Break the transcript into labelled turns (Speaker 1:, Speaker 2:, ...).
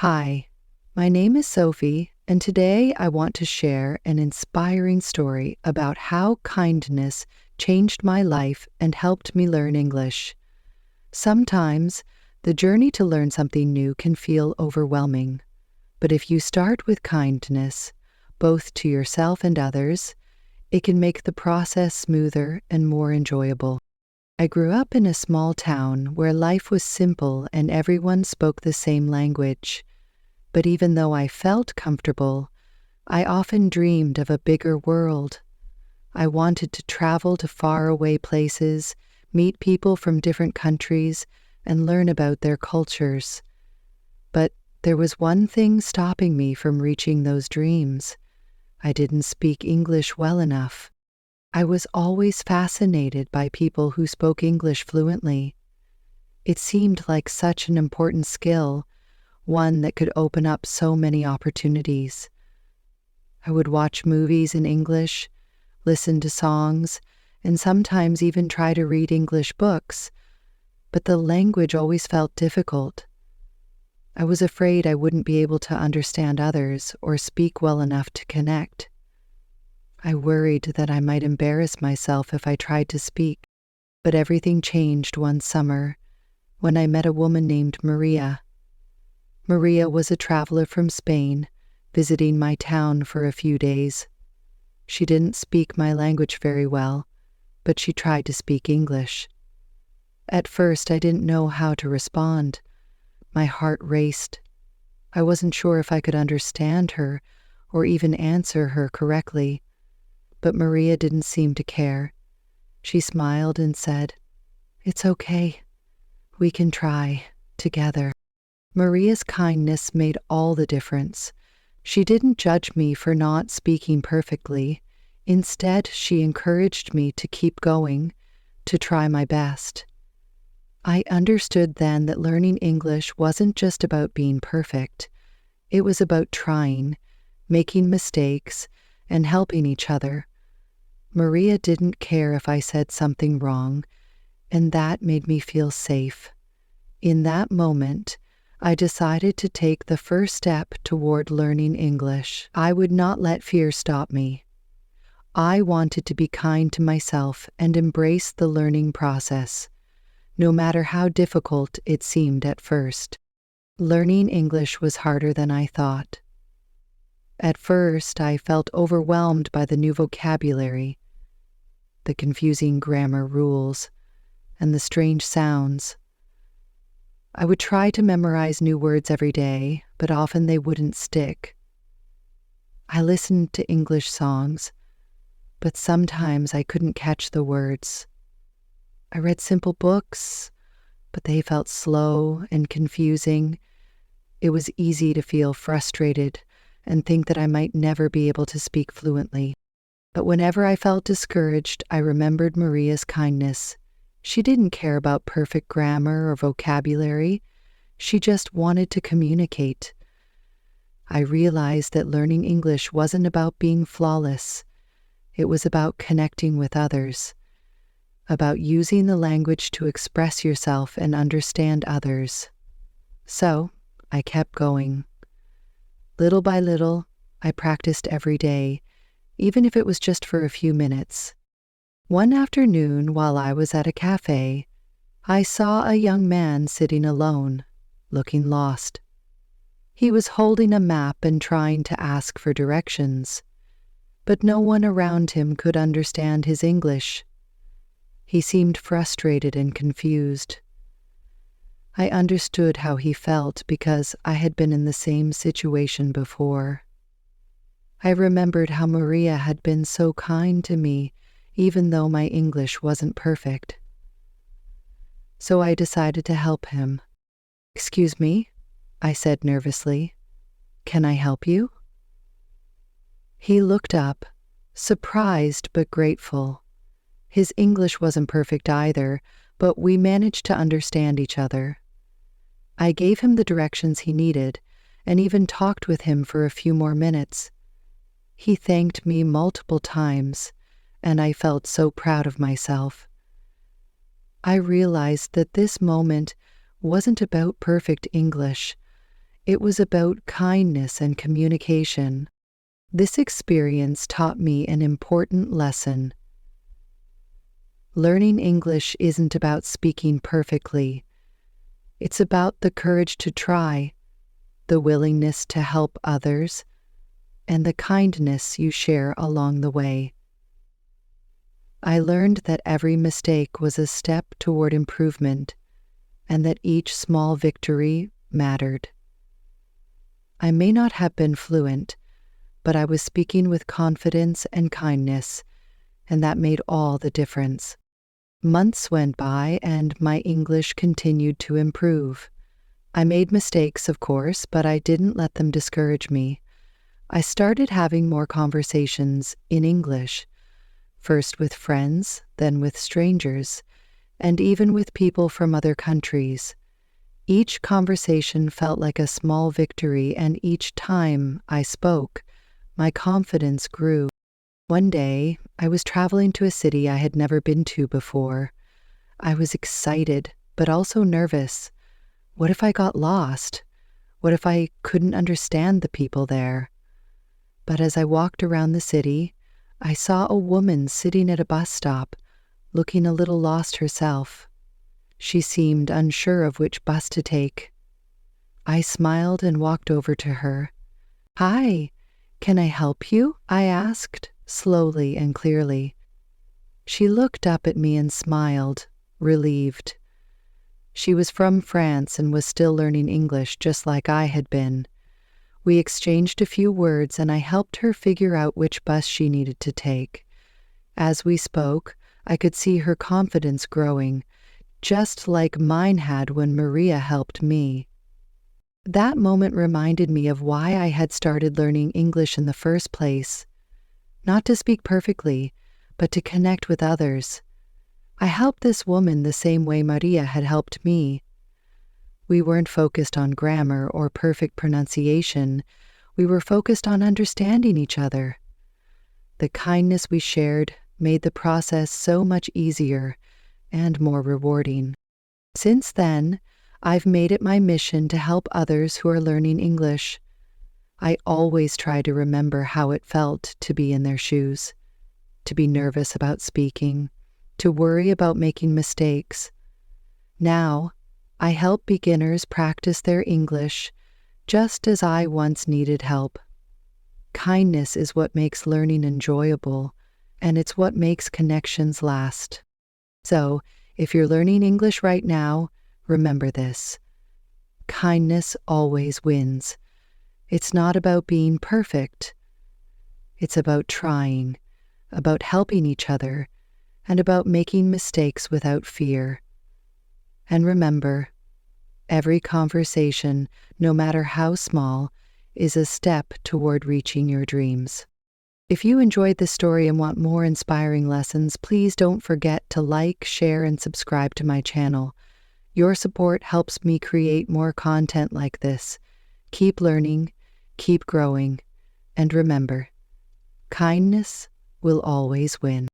Speaker 1: Hi, my name is Sophie, and today I want to share an inspiring story about how kindness changed my life and helped me learn English. Sometimes, the journey to learn something new can feel overwhelming, but if you start with kindness, both to yourself and others, it can make the process smoother and more enjoyable. I grew up in a small town where life was simple and everyone spoke the same language. But even though I felt comfortable, I often dreamed of a bigger world. I wanted to travel to faraway places, meet people from different countries, and learn about their cultures. But there was one thing stopping me from reaching those dreams. I didn't speak English well enough. I was always fascinated by people who spoke English fluently. It seemed like such an important skill, one that could open up so many opportunities. I would watch movies in English, listen to songs, and sometimes even try to read English books, but the language always felt difficult. I was afraid I wouldn't be able to understand others or speak well enough to connect. I worried that I might embarrass myself if I tried to speak, but everything changed one summer when I met a woman named Maria. Maria was a traveler from Spain, visiting my town for a few days. She didn't speak my language very well, but she tried to speak English. At first, I didn't know how to respond. My heart raced. I wasn't sure if I could understand her or even answer her correctly, but Maria didn't seem to care. She smiled and said, "It's okay. We can try together." Maria's kindness made all the difference. She didn't judge me for not speaking perfectly. Instead, she encouraged me to keep going, to try my best. I understood then that learning English wasn't just about being perfect. It was about trying, making mistakes, and helping each other. Maria didn't care if I said something wrong, and that made me feel safe. In that moment, I decided to take the first step toward learning English. I would not let fear stop me. I wanted to be kind to myself and embrace the learning process, no matter how difficult it seemed at first. Learning English was harder than I thought. At first, I felt overwhelmed by the new vocabulary, the confusing grammar rules, and the strange sounds. I would try to memorize new words every day, but often they wouldn't stick. I listened to English songs, but sometimes I couldn't catch the words. I read simple books, but they felt slow and confusing. It was easy to feel frustrated and think that I might never be able to speak fluently. But whenever I felt discouraged, I remembered Maria's kindness. She didn't care about perfect grammar or vocabulary. She just wanted to communicate. I realized that learning English wasn't about being flawless. It was about connecting with others, about using the language to express yourself and understand others. So, I kept going. Little by little, I practiced every day, even if it was just for a few minutes. One afternoon, while I was at a cafe, I saw a young man sitting alone, looking lost. He was holding a map and trying to ask for directions, but no one around him could understand his English. He seemed frustrated and confused. I understood how he felt because I had been in the same situation before. I remembered how Maria had been so kind to me, even though my English wasn't perfect. So I decided to help him. "Excuse me," I said nervously. "Can I help you?" He looked up, surprised but grateful. His English wasn't perfect either, but we managed to understand each other. I gave him the directions he needed and even talked with him for a few more minutes. He thanked me multiple times, and I felt so proud of myself. I realized that this moment wasn't about perfect English. It was about kindness and communication. This experience taught me an important lesson. Learning English isn't about speaking perfectly. It's about the courage to try, the willingness to help others, and the kindness you share along the way. I learned that every mistake was a step toward improvement, and that each small victory mattered. I may not have been fluent, but I was speaking with confidence and kindness, and that made all the difference. Months went by, and my English continued to improve. I made mistakes, of course, but I didn't let them discourage me. I started having more conversations in English, first with friends, then with strangers, and even with people from other countries. Each conversation felt like a small victory, and each time I spoke, my confidence grew. One day, I was traveling to a city I had never been to before. I was excited, but also nervous. What if I got lost? What if I couldn't understand the people there? But as I walked around the city, I saw a woman sitting at a bus stop, looking a little lost herself. She seemed unsure of which bus to take. I smiled and walked over to her. "Hi, can I help you?" I asked, slowly and clearly. She looked up at me and smiled, relieved. She was from France and was still learning English just like I had been. We exchanged a few words, and I helped her figure out which bus she needed to take. As we spoke, I could see her confidence growing, just like mine had when Maria helped me. That moment reminded me of why I had started learning English in the first place. Not to speak perfectly, but to connect with others. I helped this woman the same way Maria had helped me. We weren't focused on grammar or perfect pronunciation. We were focused on understanding each other. The kindness we shared made the process so much easier and more rewarding. Since then, I've made it my mission to help others who are learning English. I always try to remember how it felt to be in their shoes, to be nervous about speaking, to worry about making mistakes. Now, I help beginners practice their English just as I once needed help. Kindness is what makes learning enjoyable, and it's what makes connections last. So, if you're learning English right now, remember this. Kindness always wins. It's not about being perfect. It's about trying, about helping each other, and about making mistakes without fear. And remember, every conversation, no matter how small, is a step toward reaching your dreams. If you enjoyed this story and want more inspiring lessons, please don't forget to like, share, and subscribe to my channel. Your support helps me create more content like this. Keep learning, keep growing, and remember, kindness will always win.